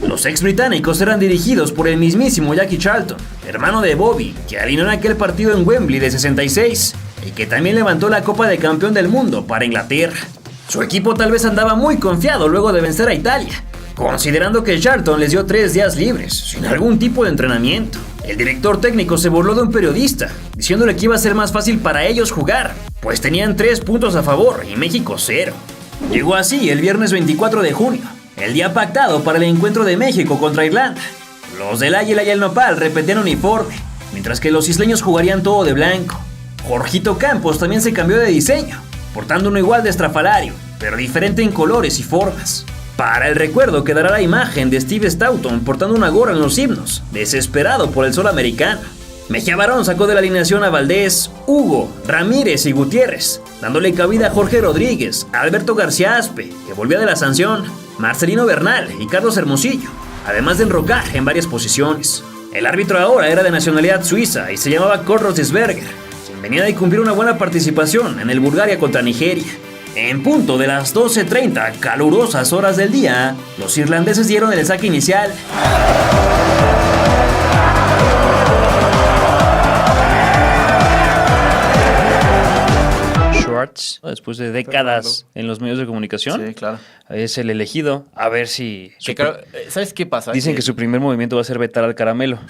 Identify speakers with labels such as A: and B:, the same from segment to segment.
A: Los ex británicos eran dirigidos por el mismísimo Jackie Charlton, hermano de Bobby, que alineó en aquel partido en Wembley de 66 y que también levantó la Copa de Campeón del Mundo para Inglaterra. Su equipo tal vez andaba muy confiado luego de vencer a Italia, considerando que Charlton les dio 3 días libres, sin algún tipo de entrenamiento. El director técnico se burló de un periodista, diciéndole que iba a ser más fácil para ellos jugar, pues tenían 3 puntos a favor y México 0. Llegó así el viernes 24 de junio, el día pactado para el encuentro de México contra Irlanda. Los del Águila y el Nopal repetían uniforme, mientras que los isleños jugarían todo de blanco. Jorgito Campos también se cambió de diseño, portando uno igual de estrafalario, pero diferente en colores y formas. Para el recuerdo quedará la imagen de Steve Staunton portando una gorra en los himnos, desesperado por el sol americano. Mejía Barón sacó de la alineación a Valdés, Hugo, Ramírez y Gutiérrez, dándole cabida a Jorge Rodríguez, a Alberto García Aspe, que volvía de la sanción, Marcelino Bernal y Carlos Hermosillo, además de enrocar en varias posiciones. El árbitro ahora era de nacionalidad suiza y se llamaba Kurt Roethlisberger, quien venía de cumplir una buena participación en el Bulgaria contra Nigeria. En punto de las 12:30, calurosas horas del día, los irlandeses dieron el saque inicial. Schwartz, después de décadas en los medios de comunicación,
B: Sí, claro.
A: es el elegido. A ver si...
B: ¿Sabes qué pasa?
A: Dicen que su primer movimiento va a ser vetar al Caramelo.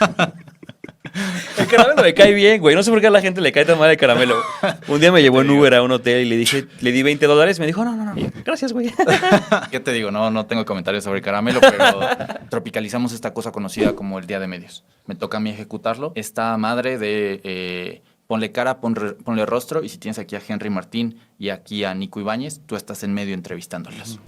A: El Caramelo me cae bien, güey. No sé por qué a la gente le cae tan mal el Caramelo. Un día me llevó en Uber a un hotel y le di $20. Me dijo, no. Y yo, gracias, güey.
B: ¿Qué te digo? No tengo comentarios sobre el Caramelo, pero tropicalizamos esta cosa conocida como el Día de Medios. Me toca a mí ejecutarlo. Esta madre de ponle cara, ponle rostro, y si tienes aquí a Henry Martín y aquí a Nico Ibáñez, tú estás en medio entrevistándolos.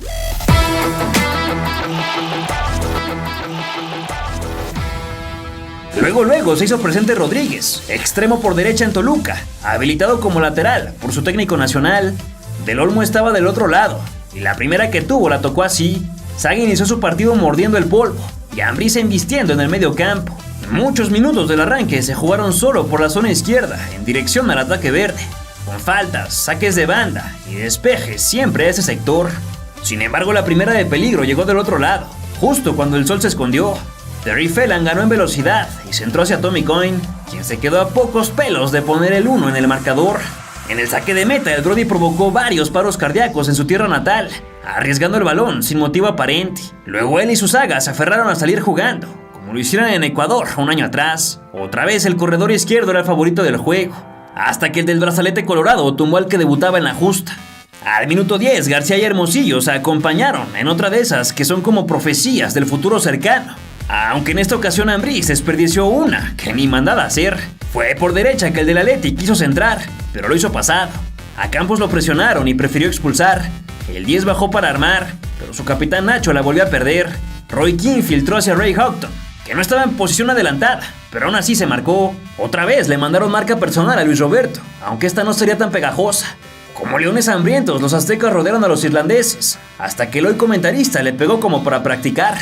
A: Luego se hizo presente Rodríguez, extremo por derecha en Toluca, habilitado como lateral por su técnico nacional. Del Olmo estaba del otro lado, y la primera que tuvo la tocó así. Sague inició su partido mordiendo el polvo, y Ambriz embistiendo en el medio campo. Muchos minutos del arranque se jugaron solo por la zona izquierda, en dirección al ataque verde, con faltas, saques de banda y despejes siempre a ese sector. Sin embargo, la primera de peligro llegó del otro lado, justo cuando el sol se escondió. Terry Phelan ganó en velocidad y centró hacia Tommy Coyne, quien se quedó a pocos pelos de poner el 1 en el marcador. En el saque de meta, el Brody provocó varios paros cardíacos en su tierra natal, arriesgando el balón sin motivo aparente. Luego él y su saga se aferraron a salir jugando, como lo hicieron en Ecuador un año atrás. Otra vez el corredor izquierdo era el favorito del juego, hasta que el del brazalete colorado tumbó al que debutaba en la justa. Al minuto 10, García y Hermosillo se acompañaron en otra de esas que son como profecías del futuro cercano. Aunque en esta ocasión Ambriz desperdició una que ni mandaba a hacer. Fue por derecha que el del Atleti quiso centrar, pero lo hizo pasado. A Campos lo presionaron y prefirió expulsar. El 10 bajó para armar, pero su capitán Nacho la volvió a perder. Roy Keane filtró hacia Ray Houghton, que no estaba en posición adelantada, pero aún así se marcó. Otra vez le mandaron marca personal a Luis Roberto, aunque esta no sería tan pegajosa. Como leones hambrientos, los aztecas rodearon a los irlandeses, hasta que el hoy comentarista le pegó como para practicar.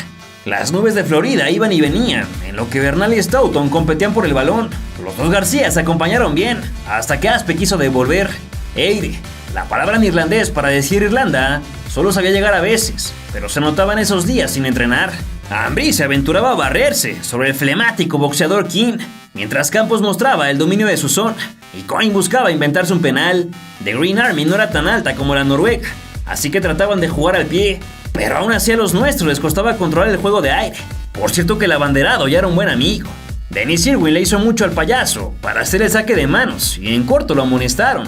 A: Las nubes de Florida iban y venían, en lo que Bernal y Staunton competían por el balón. Los dos García se acompañaron bien, hasta que Aspe quiso devolver. Eire, la palabra en irlandés para decir Irlanda, solo sabía llegar a veces, pero se notaba en esos días sin entrenar. Ambriz se aventuraba a barrerse sobre el flemático boxeador King, mientras Campos mostraba el dominio de su zona, y Coyne buscaba inventarse un penal. The Green Army no era tan alta como la Noruega, así que trataban de jugar al pie, pero aún así a los nuestros les costaba controlar el juego de aire. Por cierto que el abanderado ya era un buen amigo. Dennis Irwin le hizo mucho al payaso para hacer el saque de manos y en corto lo amonestaron.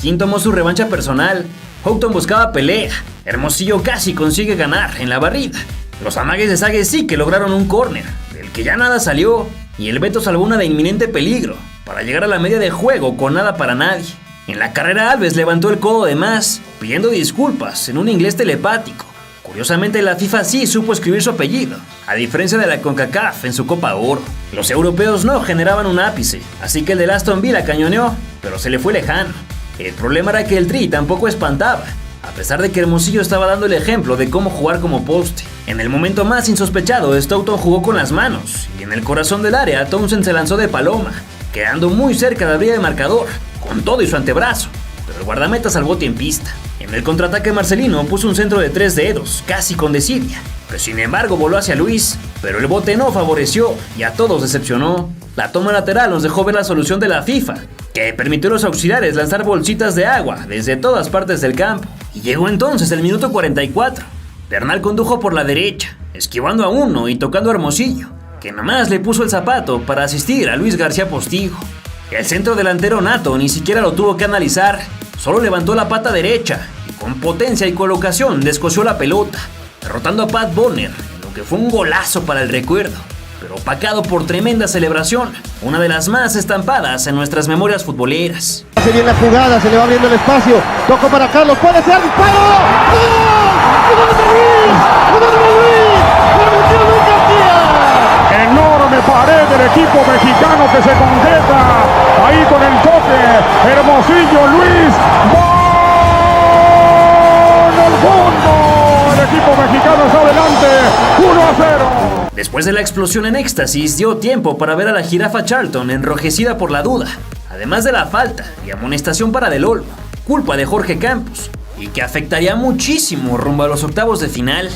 A: King tomó su revancha personal, Houghton buscaba pelea, Hermosillo casi consigue ganar en la barrida. Los amagues de Sague sí que lograron un córner, del que ya nada salió, y el Beto salvó una de inminente peligro, para llegar a la media de juego con nada para nadie. En la carrera Alves levantó el codo de más, pidiendo disculpas en un inglés telepático. Curiosamente la FIFA sí supo escribir su apellido, a diferencia de la CONCACAF en su Copa Oro. Los europeos no generaban un ápice, así que el de Aston Villa cañoneó, pero se le fue lejano. El problema era que el Tri tampoco espantaba, a pesar de que Hermosillo estaba dando el ejemplo de cómo jugar como poste. En el momento más insospechado, Staunton jugó con las manos, y en el corazón del área Townsend se lanzó de paloma, quedando muy cerca de abrir el marcador, con todo y su antebrazo, pero el guardameta salvó tiempista. En el contraataque Marcelino puso un centro de 3 dedos, casi con desidia, que sin embargo voló hacia Luis, pero el bote no favoreció y a todos decepcionó. La toma lateral nos dejó ver la solución de la FIFA, que permitió a los auxiliares lanzar bolsitas de agua desde todas partes del campo. Y llegó entonces el minuto 44. Bernal condujo por la derecha, esquivando a uno y tocando a Hermosillo, que nomás le puso el zapato para asistir a Luis García Postigo. El centro delantero nato ni siquiera lo tuvo que analizar, solo levantó la pata derecha y con potencia y colocación descosió la pelota, derrotando a Pat Bonner, en lo que fue un golazo para el recuerdo, pero opacado por tremenda celebración, una de las más estampadas en nuestras memorias futboleras.
C: Se viene la jugada, se le va abriendo el espacio, tocó para Carlos, puede ser, disparo,
D: enorme pared del equipo mexicano que se concreta ahí con el toque, Hermosillo, Luis, ¡gol al fondo! El equipo mexicano está adelante, 1-0.
A: Después de la explosión en éxtasis, dio tiempo para ver a la jirafa Charlton enrojecida por la duda, además de la falta y amonestación para Del Olmo, culpa de Jorge Campos, y que afectaría muchísimo rumbo a los octavos de final.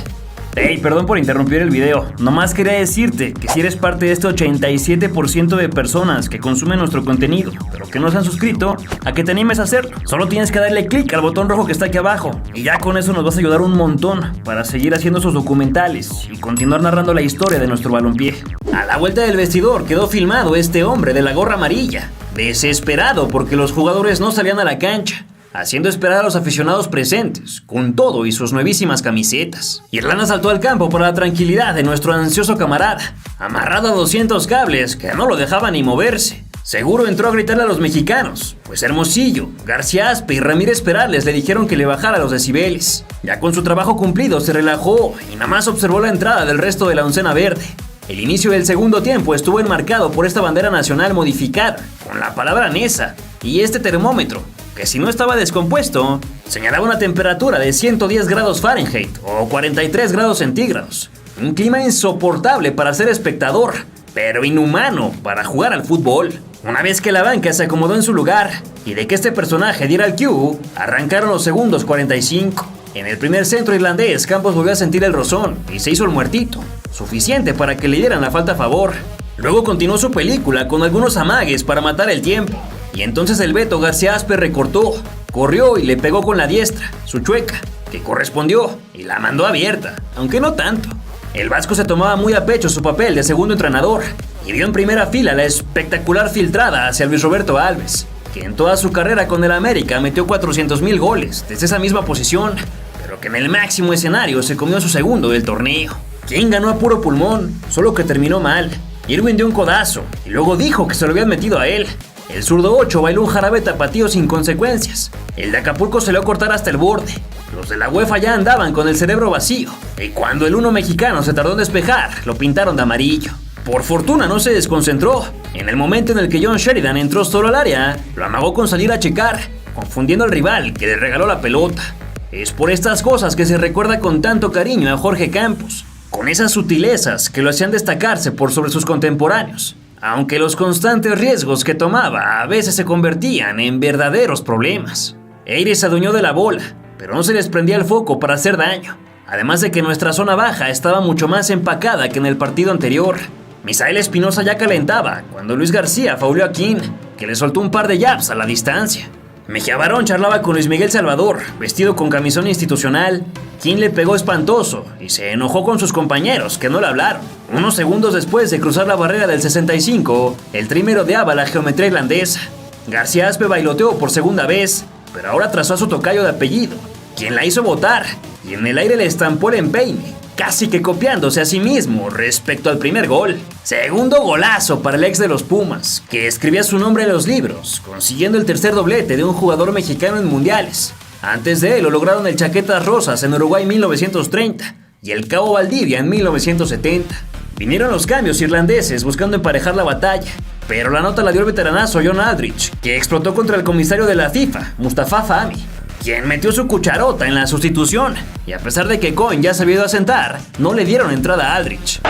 A: Hey, perdón por interrumpir el video, nomás quería decirte que si eres parte de este 87% de personas que consumen nuestro contenido, pero que no se han suscrito, a que te animes a hacerlo. Solo tienes que darle clic al botón rojo que está aquí abajo, y ya con eso nos vas a ayudar un montón para seguir haciendo esos documentales y continuar narrando la historia de nuestro balompié. A la vuelta del vestidor quedó filmado este hombre de la gorra amarilla, desesperado porque los jugadores no salían a la cancha, haciendo esperar a los aficionados presentes, con todo y sus nuevísimas camisetas. Irlanda saltó al campo para la tranquilidad de nuestro ansioso camarada, amarrado a 200 cables que no lo dejaban ni moverse. Seguro entró a gritarle a los mexicanos, pues Hermosillo, García Aspe y Ramírez Perales le dijeron que le bajara los decibeles. Ya con su trabajo cumplido se relajó y nada más observó la entrada del resto de la oncena verde. El inicio del segundo tiempo estuvo enmarcado por esta bandera nacional modificada, con la palabra Nesa, y este termómetro, que si no estaba descompuesto, señalaba una temperatura de 110 grados Fahrenheit o 43 grados centígrados. Un clima insoportable para ser espectador, pero inhumano para jugar al fútbol. Una vez que la banca se acomodó en su lugar y de que este personaje diera el cue, arrancaron los segundos 45. En el primer centro irlandés, Campos volvió a sentir el rozón y se hizo el muertito, suficiente para que le dieran la falta a favor. Luego continuó su película con algunos amagues para matar el tiempo. Y entonces el Beto García Aspe recortó, corrió y le pegó con la diestra, su chueca, que correspondió y la mandó abierta, aunque no tanto. El vasco se tomaba muy a pecho su papel de segundo entrenador y vio en primera fila la espectacular filtrada hacia Luis Roberto Alves, que en toda su carrera con el América metió 400,000 goles desde esa misma posición, pero que en el máximo escenario se comió su segundo del torneo. ¿Quién ganó a puro pulmón? Solo que terminó mal. Irwin dio un codazo y luego dijo que se lo habían metido a él. El zurdo 8 bailó un jarabe tapatío sin consecuencias. El de Acapulco se le dio a cortar hasta el borde. Los de la UEFA ya andaban con el cerebro vacío. Y cuando el uno mexicano se tardó en despejar, lo pintaron de amarillo. Por fortuna no se desconcentró. En el momento en el que John Sheridan entró solo al área, lo amagó con salir a checar, confundiendo al rival que le regaló la pelota. Es por estas cosas que se recuerda con tanto cariño a Jorge Campos, con esas sutilezas que lo hacían destacarse por sobre sus contemporáneos. Aunque los constantes riesgos que tomaba a veces se convertían en verdaderos problemas. Eire se adueñó de la bola, pero no se les prendía el foco para hacer daño. Además de que nuestra zona baja estaba mucho más empacada que en el partido anterior. Misael Espinosa ya calentaba cuando Luis García fauleó a King, que le soltó un par de jabs a la distancia. Mejía Barón charlaba con Luis Miguel Salvador, vestido con camisón institucional. King le pegó espantoso y se enojó con sus compañeros, que no le hablaron. Unos segundos después de cruzar la barrera del 65, el Tri merodeaba la geometría irlandesa. García Aspe bailoteó por segunda vez, pero ahora trazó a su tocayo de apellido, quien la hizo botar, y en el aire le estampó el empeine, casi que copiándose a sí mismo respecto al primer gol. Segundo golazo para el ex de los Pumas, que escribía su nombre en los libros, consiguiendo el tercer doblete de un jugador mexicano en mundiales. Antes de él lo lograron el Chaquetas Rosas en Uruguay en 1930 y el Cabo Valdivia en 1970. Vinieron los cambios irlandeses buscando emparejar la batalla, pero la nota la dio el veteranazo John Aldrich, que explotó contra el comisario de la FIFA, Mustafa Fahmy, quien metió su cucharota en la sustitución, y a pesar de que Cohen ya se había ido a sentar, no le dieron entrada a Aldrich.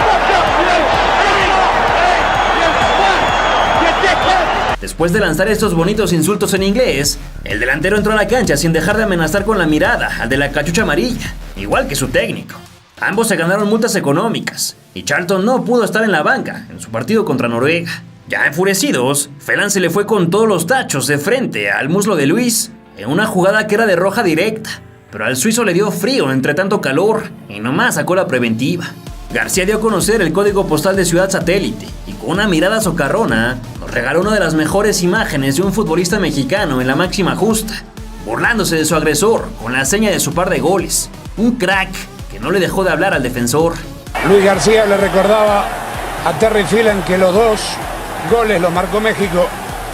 A: Después de lanzar estos bonitos insultos en inglés, el delantero entró a la cancha sin dejar de amenazar con la mirada al de la cachucha amarilla, igual que su técnico. Ambos se ganaron multas económicas y Charlton no pudo estar en la banca en su partido contra Noruega. Ya enfurecidos, Phelan se le fue con todos los tachos de frente al muslo de Luis en una jugada que era de roja directa, pero al suizo le dio frío entre tanto calor y nomás sacó la preventiva. García dio a conocer el código postal de Ciudad Satélite y con una mirada socarrona nos regaló una de las mejores imágenes de un futbolista mexicano en la máxima justa, burlándose de su agresor con la seña de su par de goles. Un crack que no le dejó de hablar al defensor.
E: Luis García le recordaba a Terry Phelan que los 2 goles los marcó México,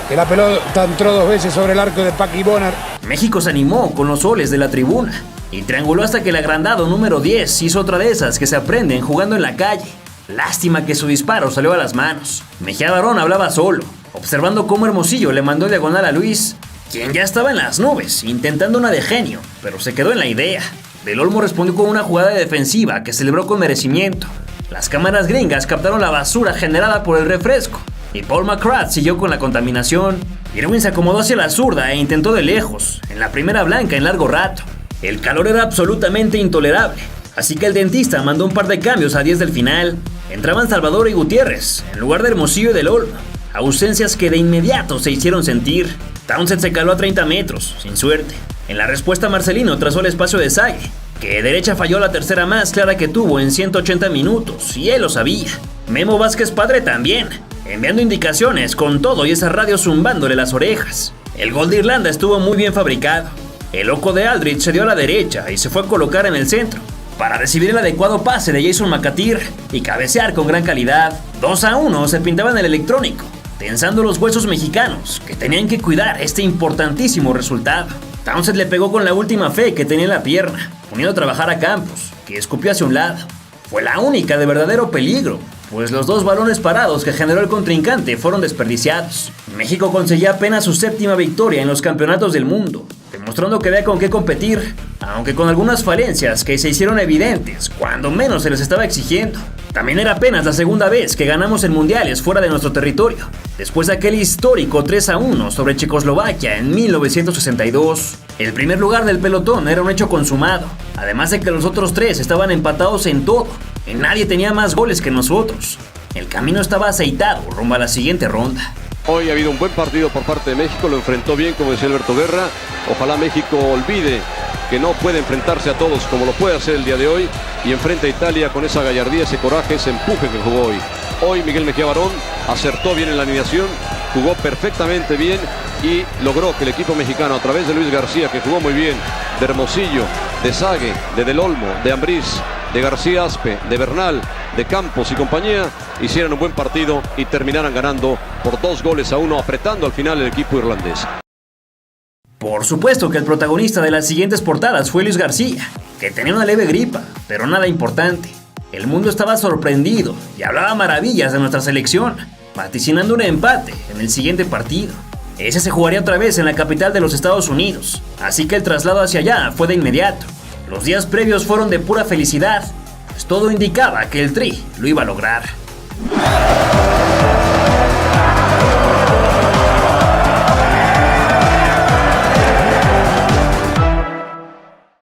E: que la pelota entró 2 veces sobre el arco de Paqui Bonner.
A: México se animó con los soles de la tribuna y trianguló hasta que el agrandado número 10 hizo otra de esas que se aprenden jugando en la calle. Lástima que su disparo salió a las manos. Mejía Barón hablaba solo, observando cómo Hermosillo le mandó diagonal a Luis, quien ya estaba en las nubes, intentando una de genio, pero se quedó en la idea. Del Olmo respondió con una jugada defensiva que celebró con merecimiento. Las cámaras gringas captaron la basura generada por el refresco, y Paul McGrath siguió con la contaminación. Irwin se acomodó hacia la zurda e intentó de lejos, en la primera blanca en largo rato. El calor era absolutamente intolerable, así que el dentista mandó un par de cambios a 10 del final. Entraban Salvador y Gutiérrez, en lugar de Hermosillo y del Olmo. Ausencias que de inmediato se hicieron sentir. Townsend se caló a 30 metros, sin suerte. En la respuesta Marcelino trazó el espacio de Sague, que de derecha falló la tercera más clara que tuvo en 180 minutos, y él lo sabía. Memo Vázquez Padre también, enviando indicaciones con todo y esa radio zumbándole las orejas. El gol de Irlanda estuvo muy bien fabricado. El loco de Aldrich se dio a la derecha y se fue a colocar en el centro para recibir el adecuado pase de Jason McAteer y cabecear con gran calidad. 2-1 se pintaba en el electrónico, tensando los huesos mexicanos que tenían que cuidar este importantísimo resultado. Townsend le pegó con la última fe que tenía en la pierna, poniendo a trabajar a Campos, que escupió hacia un lado. Fue la única de verdadero peligro, pues los 2 balones parados que generó el contrincante fueron desperdiciados. México conseguía apenas su 7ª victoria en los campeonatos del mundo, demostrando que había con qué competir, aunque con algunas falencias que se hicieron evidentes cuando menos se les estaba exigiendo. También era apenas la 2ª vez que ganamos en mundiales fuera de nuestro territorio, después de aquel histórico 3-1 sobre Checoslovaquia en 1962. El primer lugar del pelotón era un hecho consumado, además de que los otros 3 estaban empatados en todo, y nadie tenía más goles que nosotros. El camino estaba aceitado rumbo a la siguiente ronda.
F: Hoy ha habido un buen partido por parte de México, lo enfrentó bien, como decía Alberto Guerra. Ojalá México olvide que no puede enfrentarse a todos como lo puede hacer el día de hoy y enfrenta a Italia con esa gallardía, ese coraje, ese empuje que jugó hoy. Hoy Miguel Mejía Barón acertó bien en la alineación, jugó perfectamente bien y logró que el equipo mexicano, a través de Luis García, que jugó muy bien, de Hermosillo, de Sague, de Del Olmo, de Ambriz, de García Aspe, de Bernal, de Campos y compañía, hicieran un buen partido y terminaran ganando por 2-1, apretando al final el equipo irlandés.
A: Por supuesto que el protagonista de las siguientes portadas fue Luis García, que tenía una leve gripa, pero nada importante. El mundo estaba sorprendido y hablaba maravillas de nuestra selección, vaticinando un empate en el siguiente partido. Ese se jugaría otra vez en la capital de los Estados Unidos, así que el traslado hacia allá fue de inmediato. Los días previos fueron de pura felicidad, pues todo indicaba que el Tri lo iba a lograr.